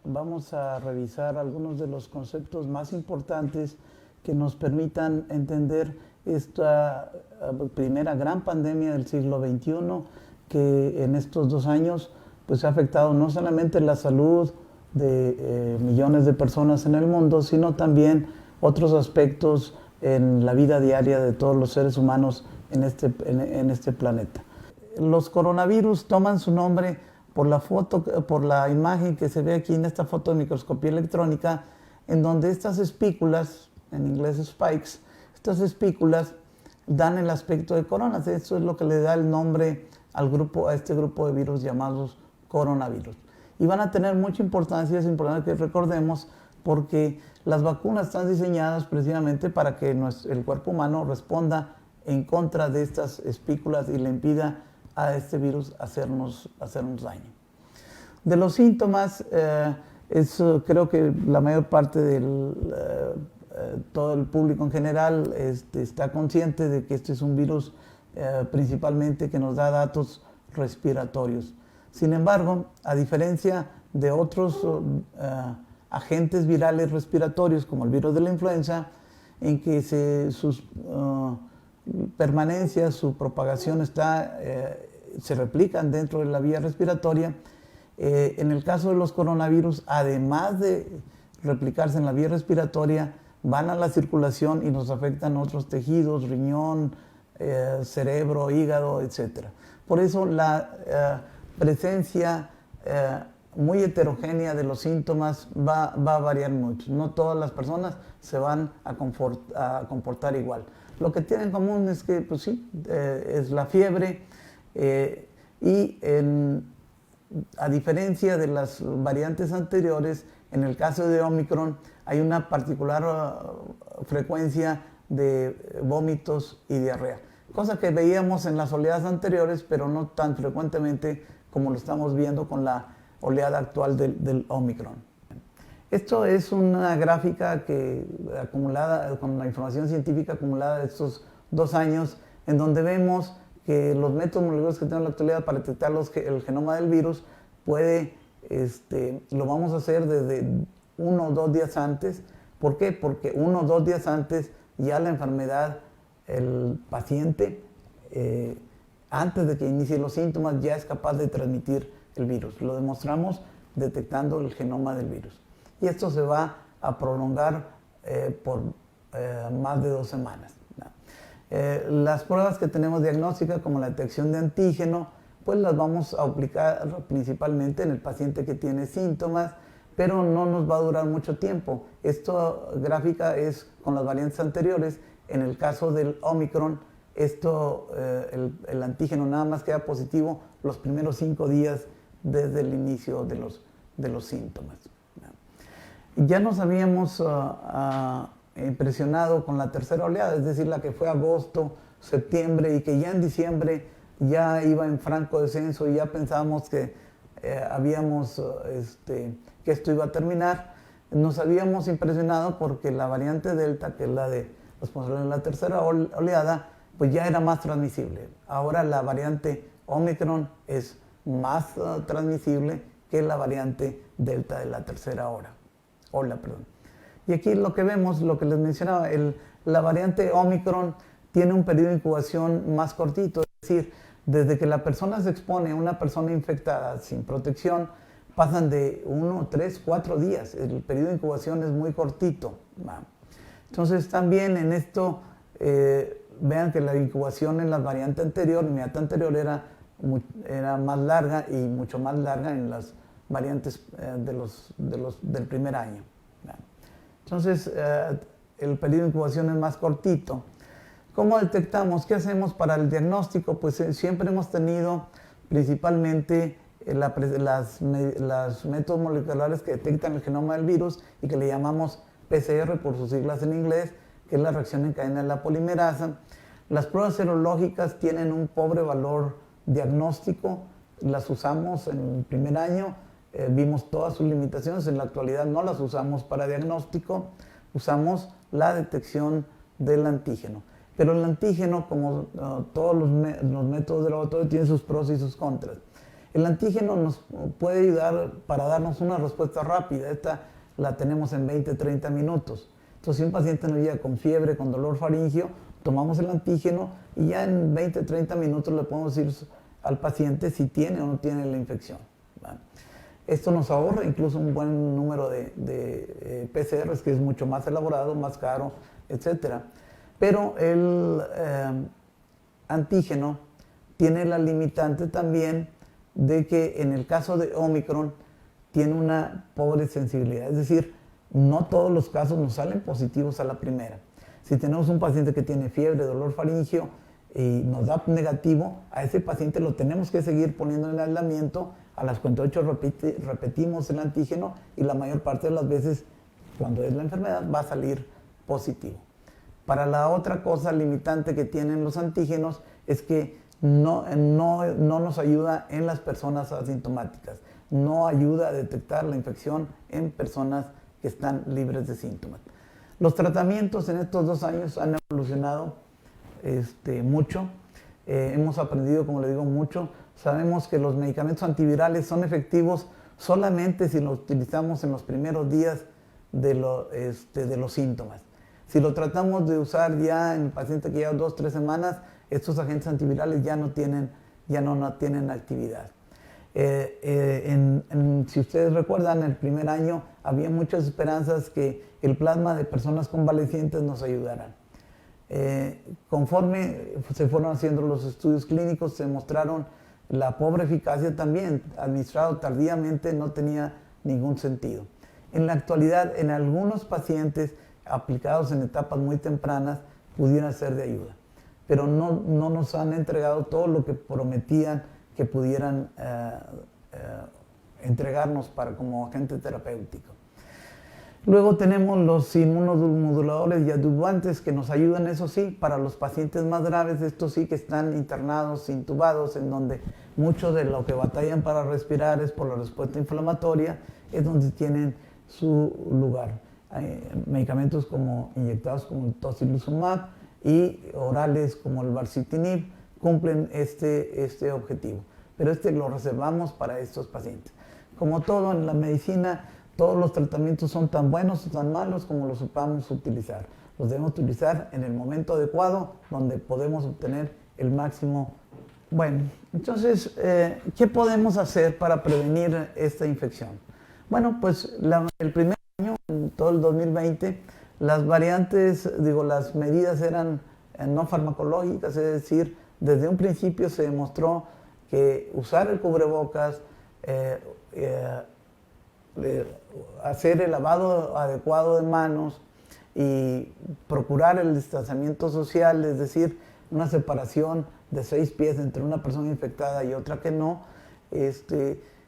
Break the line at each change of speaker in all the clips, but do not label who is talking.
vamos a revisar algunos de los conceptos más importantes que nos permitan entender esta primera gran pandemia del siglo XXI, que en estos 2 años pues, ha afectado no solamente la salud de millones de personas en el mundo, sino también otros aspectos en la vida diaria de todos los seres humanos en este planeta. Los coronavirus toman su nombre por la imagen que se ve aquí en esta foto de microscopía electrónica, en donde estas espículas, en inglés spikes, estas espículas dan el aspecto de coronas. Eso es lo que le da el nombre a este grupo de virus llamados coronavirus. Y van a tener mucha importancia, es importante que recordemos, porque las vacunas están diseñadas precisamente para que el cuerpo humano responda en contra de estas espículas y le impida a este virus hacernos daño. De los síntomas, creo que la mayor parte de todo el público en general está consciente de que este es un virus principalmente que nos da datos respiratorios. Sin embargo, a diferencia de otros agentes virales respiratorios como el virus de la influenza, en que sus permanencia, su propagación se replican dentro de la vía respiratoria. En el caso de los coronavirus, además de replicarse en la vía respiratoria, van a la circulación y nos afectan otros tejidos, riñón, cerebro, hígado, etc. Por eso la presencia muy heterogénea de los síntomas va a variar mucho. No todas las personas se van a comportar igual. Lo que tienen en común es que, pues sí, es la fiebre y a diferencia de las variantes anteriores, en el caso de Omicron hay una particular frecuencia de vómitos y diarrea, cosa que veíamos en las oleadas anteriores, pero no tan frecuentemente como lo estamos viendo con la oleada actual del Omicron. Esto es una gráfica acumulada con la información científica acumulada de estos 2 años, en donde vemos que los métodos moleculares que tenemos en la actualidad para detectar el genoma del virus lo vamos a hacer desde 1 o 2 días antes. ¿Por qué? Porque 1 o 2 días antes ya la enfermedad, el paciente, antes de que inicie los síntomas, ya es capaz de transmitir el virus. Lo demostramos detectando el genoma del virus. Y esto se va a prolongar por más de 2 semanas. Las pruebas que tenemos diagnósticas, como la detección de antígeno, pues las vamos a aplicar principalmente en el paciente que tiene síntomas, pero no nos va a durar mucho tiempo. Esta gráfica es con las variantes anteriores. En el caso del Omicron, el antígeno nada más queda positivo los primeros 5 días desde el inicio de los síntomas. Ya nos habíamos impresionado con la tercera oleada, es decir, la que fue agosto, septiembre, y que ya en diciembre ya iba en franco descenso y ya pensábamos que que esto iba a terminar. Nos habíamos impresionado porque la variante Delta, que es la responsable de la tercera oleada, pues ya era más transmisible. Ahora la variante Omicron es más transmisible que la variante Delta de la tercera ola. Y aquí lo que vemos, lo que les mencionaba, la variante Omicron tiene un periodo de incubación más cortito, es decir, desde que la persona se expone a una persona infectada sin protección, pasan de 1, 3, 4 días. El periodo de incubación es muy cortito. Entonces también en esto, vean que la incubación en la variante anterior, inmediata anterior, era más larga y mucho más larga en las variantes del primer año. Entonces, el periodo de incubación es más cortito. ¿Cómo detectamos? ¿Qué hacemos para el diagnóstico? Pues siempre hemos tenido principalmente los métodos moleculares que detectan el genoma del virus y que le llamamos PCR por sus siglas en inglés, que es la reacción en cadena de la polimerasa. Las pruebas serológicas tienen un pobre valor diagnóstico, las usamos en el primer año, vimos todas sus limitaciones, en la actualidad no las usamos para diagnóstico, usamos la detección del antígeno. Pero el antígeno, como todos los métodos de laboratorio, tiene sus pros y sus contras. El antígeno nos puede ayudar para darnos una respuesta rápida. Esta la tenemos en 20-30 minutos. Entonces, si un paciente nos llega con fiebre, con dolor faríngeo, tomamos el antígeno y ya en 20-30 minutos le podemos decir al paciente si tiene o no tiene la infección. ¿Vale? Esto nos ahorra incluso un buen número de PCRs, que es mucho más elaborado, más caro, etc. Pero el antígeno tiene la limitante también de que en el caso de Omicron tiene una pobre sensibilidad, es decir, no todos los casos nos salen positivos a la primera. Si tenemos un paciente que tiene fiebre, dolor faríngeo y nos da negativo, a ese paciente lo tenemos que seguir poniendo en aislamiento. A las 48 repetimos el antígeno y la mayor parte de las veces, cuando es la enfermedad, va a salir positivo. Para la otra cosa limitante que tienen los antígenos es que no nos ayuda en las personas asintomáticas, no ayuda a detectar la infección en personas que están libres de síntomas. Los tratamientos en estos 2 años han evolucionado mucho, hemos aprendido, como le digo, mucho. Sabemos que los medicamentos antivirales son efectivos solamente si los utilizamos en los primeros días de los síntomas. Si lo tratamos de usar ya en pacientes que llevan 2-3 semanas, estos agentes antivirales ya no tienen actividad. Si ustedes recuerdan, el primer año había muchas esperanzas que el plasma de personas convalecientes nos ayudara. Conforme se fueron haciendo los estudios clínicos, se mostraron la pobre eficacia también. Administrado tardíamente no tenía ningún sentido. En la actualidad, en algunos pacientes aplicados en etapas muy tempranas, pudieran ser de ayuda. Pero no nos han entregado todo lo que prometían que pudieran entregarnos como agente terapéutico. Luego tenemos los inmunomoduladores y adyuvantes que nos ayudan, eso sí, para los pacientes más graves, estos sí que están internados, intubados, en donde mucho de lo que batallan para respirar es por la respuesta inflamatoria, es donde tienen su lugar. Hay medicamentos inyectados como el tocilizumab y orales como el baricitinib cumplen este objetivo, pero lo reservamos para estos pacientes. Como todo en la medicina, todos los tratamientos son tan buenos o tan malos como los sepamos utilizar. Los debemos utilizar en el momento adecuado, donde podemos obtener el máximo. Bueno, entonces, ¿qué podemos hacer para prevenir esta infección? Bueno, pues el primer año, en todo el 2020, las las medidas eran no farmacológicas, es decir, desde un principio se demostró que usar el cubrebocas, hacer el lavado adecuado de manos y procurar el distanciamiento social, es decir, una separación de 6 pies entre una persona infectada y otra que no,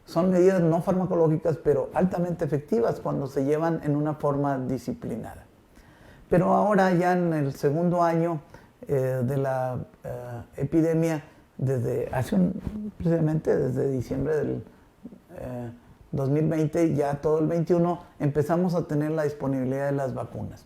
son medidas no farmacológicas, pero altamente efectivas cuando se llevan en una forma disciplinada. Pero ahora, ya en el segundo año de la epidemia, precisamente desde diciembre del 2020, ya todo el 21, empezamos a tener la disponibilidad de las vacunas.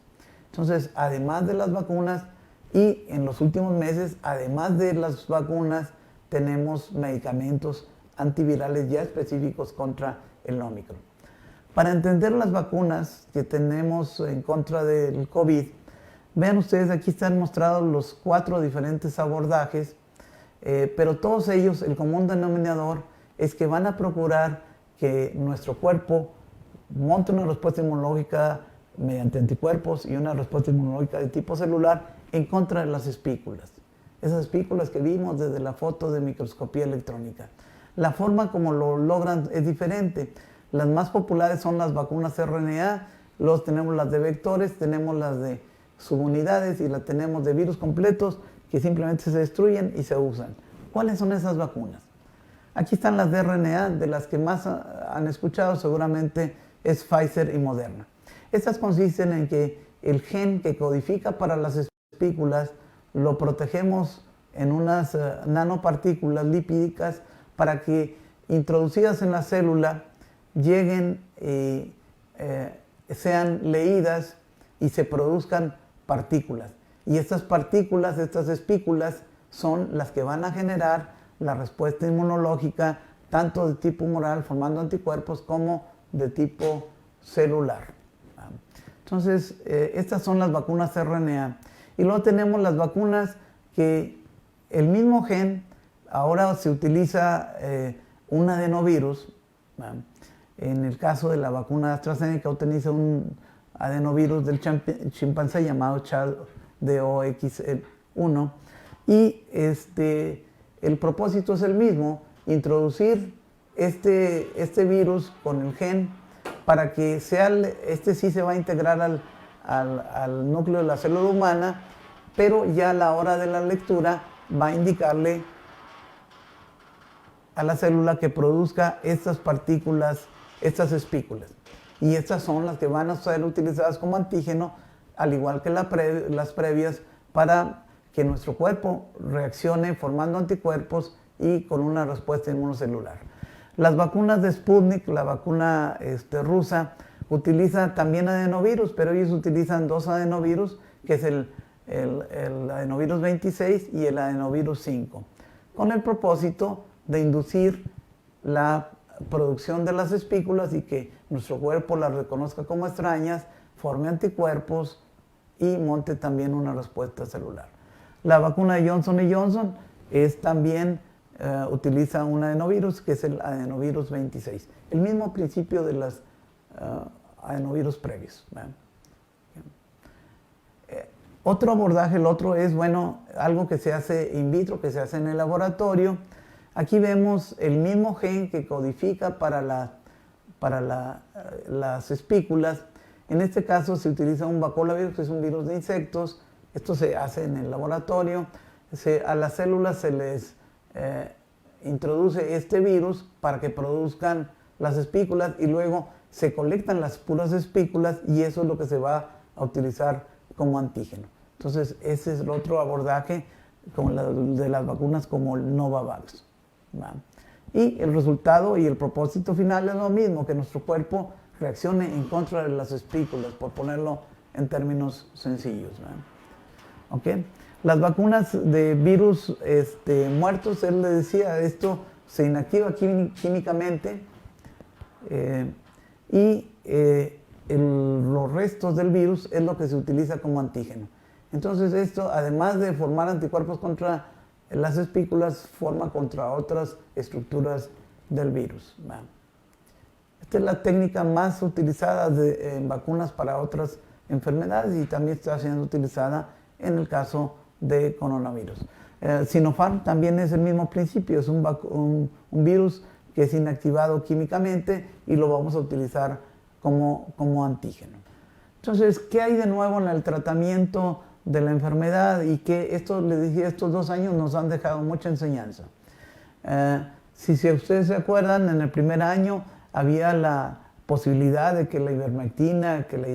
Entonces, además de las vacunas, y en los últimos meses, además de las vacunas, tenemos medicamentos antivirales ya específicos contra el Omicron. Para entender las vacunas que tenemos en contra del COVID, vean ustedes, aquí están mostrados los 4 diferentes abordajes, pero todos ellos, el común denominador es que van a procurar que nuestro cuerpo monte una respuesta inmunológica mediante anticuerpos y una respuesta inmunológica de tipo celular en contra de las espículas. Esas espículas que vimos desde la foto de microscopía electrónica. La forma como lo logran es diferente. Las más populares son las vacunas RNA, luego tenemos las de vectores, tenemos las de subunidades y las tenemos de virus completos que simplemente se destruyen y se usan. ¿Cuáles son esas vacunas? Aquí están las de RNA, de las que más han escuchado seguramente es Pfizer y Moderna. Estas consisten en que el gen que codifica para las espículas lo protegemos en unas nanopartículas lipídicas para que introducidas en la célula lleguen y sean leídas y se produzcan partículas. Y estas partículas, estas espículas, son las que van a generar la respuesta inmunológica tanto de tipo humoral, formando anticuerpos, como de tipo celular. Entonces, estas son las vacunas RNA. Y luego tenemos las vacunas que el mismo gen, ahora se utiliza un adenovirus. En el caso de la vacuna AstraZeneca utiliza un adenovirus del chimpancé llamado ChAd-DOxL1. Y el propósito es el mismo, introducir este virus con el gen para que sí se va a integrar al núcleo de la célula humana, pero ya a la hora de la lectura va a indicarle a la célula que produzca estas partículas, estas espículas. Y estas son las que van a ser utilizadas como antígeno, al igual que las previas, para que nuestro cuerpo reaccione formando anticuerpos y con una respuesta inmunocelular. Las vacunas de Sputnik, la vacuna rusa, utiliza también adenovirus, pero ellos utilizan dos adenovirus, que es el adenovirus 26 y el adenovirus 5, con el propósito de inducir la producción de las espículas y que nuestro cuerpo las reconozca como extrañas, forme anticuerpos y monte también una respuesta celular. La vacuna de Johnson & Johnson también utiliza un adenovirus, que es el adenovirus 26. El mismo principio de los adenovirus previos. Otro abordaje, el otro es, algo que se hace in vitro, que se hace en el laboratorio. Aquí vemos el mismo gen que codifica para las espículas. En este caso se utiliza un bacolavirus, que es un virus de insectos. Esto se hace en el laboratorio. A las células se les introduce este virus para que produzcan las espículas y luego se colectan las puras espículas y eso es lo que se va a utilizar como antígeno. Entonces, ese es el otro abordaje de las vacunas como el Novavax. Y el resultado y el propósito final es lo mismo, que nuestro cuerpo reaccione en contra de las espículas, por ponerlo en términos sencillos. ¿Okay? Las vacunas de virus muertos, él le decía, esto se inactiva químicamente y los restos del virus es lo que se utiliza como antígeno. Entonces esto, además de formar anticuerpos contra las espículas, forma contra otras estructuras del virus. Esta es la técnica más utilizada en vacunas para otras enfermedades y también está siendo utilizada en el caso de coronavirus. Sinopharm también es el mismo principio, es un virus que es inactivado químicamente y lo vamos a utilizar como antígeno. Entonces, ¿qué hay de nuevo en el tratamiento de la enfermedad? Y que les decía, estos 2 años nos han dejado mucha enseñanza. Si ustedes se acuerdan, en el primer año había la posibilidad de que la ivermectina, que la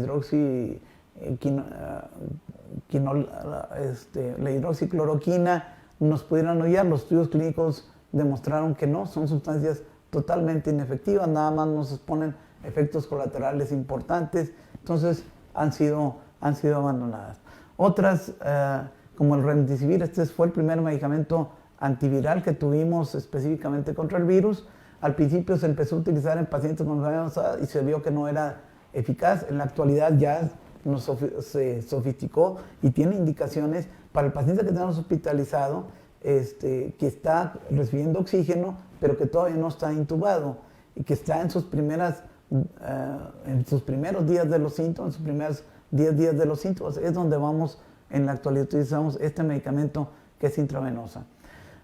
la hidroxicloroquina nos pudieran ayudar. Los estudios clínicos demostraron que no, son sustancias totalmente inefectivas, nada más nos exponen efectos colaterales importantes, entonces han sido abandonadas. Otras, como el remdesivir, fue el primer medicamento antiviral que tuvimos específicamente contra el virus. Al principio se empezó a utilizar en pacientes con enfermedad avanzada y se vio que no era eficaz. En la actualidad ya se sofisticó y tiene indicaciones para el paciente que tenemos hospitalizado, que está recibiendo oxígeno, pero que todavía no está intubado y que está en sus primeros días de los síntomas, en sus primeros 10 días de los síntomas. Es donde en la actualidad utilizamos este medicamento que es intravenosa.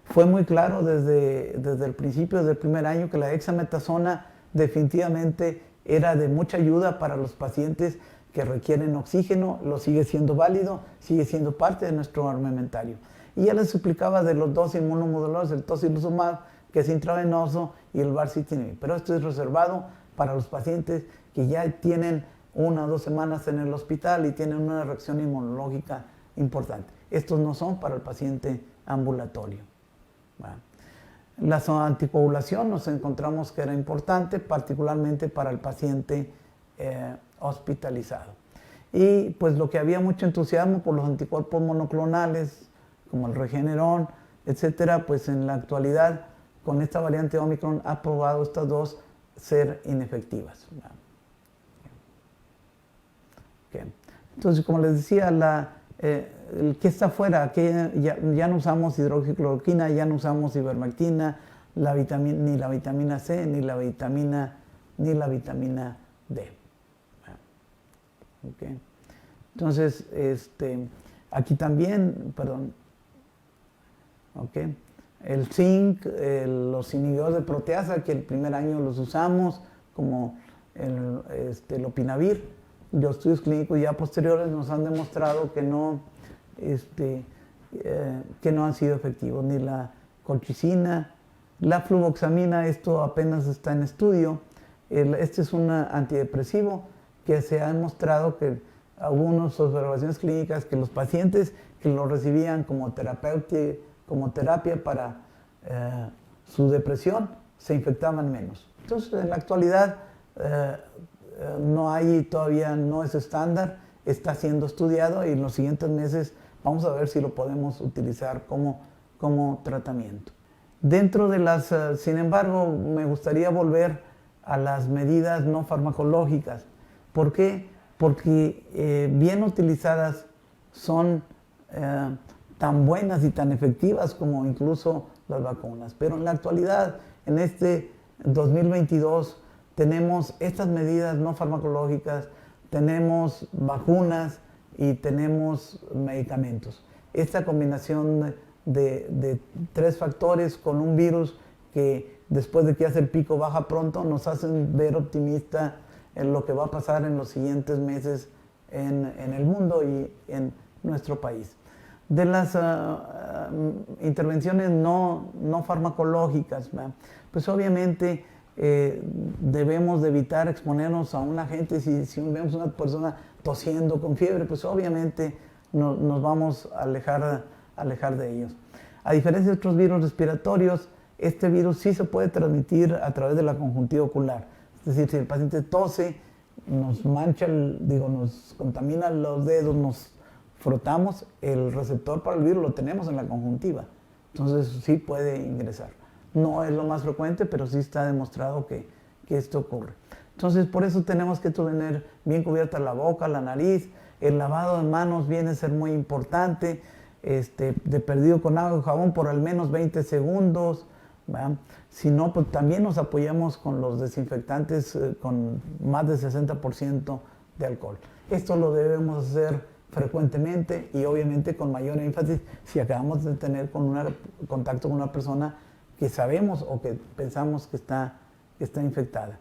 Fue muy claro desde el principio, desde el primer año, que la dexametasona definitivamente era de mucha ayuda para los pacientes que requieren oxígeno, lo sigue siendo válido, sigue siendo parte de nuestro armamentario. Y ya les explicaba de los dos inmunomoduladores, el tocilizumab, que es intravenoso, y el baricitinib. Pero esto es reservado para los pacientes que ya tienen 1 o 2 semanas en el hospital y tienen una reacción inmunológica importante. Estos no son para el paciente ambulatorio. Bueno. La anticoagulación nos encontramos que era importante, particularmente para el paciente hospitalizado. Y pues lo que había mucho entusiasmo por los anticuerpos monoclonales, como el Regeneron, etcétera, pues en la actualidad, con esta variante Omicron ha probado estas dos ser inefectivas. Okay. Entonces, como les decía, el que está afuera, que ya no usamos hidroxicloroquina, ya no usamos ivermectina, ni la vitamina C, ni la vitamina D. Okay. Entonces, aquí también, perdón, okay. El zinc, los inhibidores de proteasa, que el primer año los usamos, como el opinavir. Los estudios clínicos ya posteriores nos han demostrado que no han sido efectivos, ni la colchicina, la fluvoxamina, esto apenas está en estudio. Este es un antidepresivo que se ha demostrado que algunas observaciones clínicas que los pacientes que lo recibían como terapia para su depresión se infectaban menos. Entonces, en la actualidad todavía no es estándar, está siendo estudiado y en los siguientes meses vamos a ver si lo podemos utilizar como tratamiento. Dentro de sin embargo, me gustaría volver a las medidas no farmacológicas. ¿Por qué? Porque bien utilizadas son tan buenas y tan efectivas como incluso las vacunas. Pero en la actualidad, en este 2022, tenemos estas medidas no farmacológicas, tenemos vacunas y tenemos medicamentos. Esta combinación de tres factores con un virus que después de que hace el pico baja pronto, nos hacen ver optimista en lo que va a pasar en los siguientes meses en el mundo y en nuestro país. De las intervenciones no farmacológicas, pues obviamente debemos de evitar exponernos a un agente. Si vemos una persona tosiendo con fiebre, pues obviamente nos vamos a alejar de ellos. A diferencia de otros virus respiratorios, este virus sí se puede transmitir a través de la conjuntiva ocular. Es decir, si el paciente tose, nos mancha, nos contamina los dedos, nos frotamos, el receptor para el virus lo tenemos en la conjuntiva. Entonces sí puede ingresar. No es lo más frecuente, pero sí está demostrado que esto ocurre. Entonces, por eso tenemos que tener bien cubierta la boca, la nariz. El lavado de manos viene a ser muy importante, de perdido con agua y jabón por al menos 20 segundos. ¿Verdad? Si no, pues también nos apoyamos con los desinfectantes con más de 60% de alcohol. Esto lo debemos hacer frecuentemente y obviamente con mayor énfasis si acabamos de tener contacto con una persona que sabemos o que pensamos que está infectada.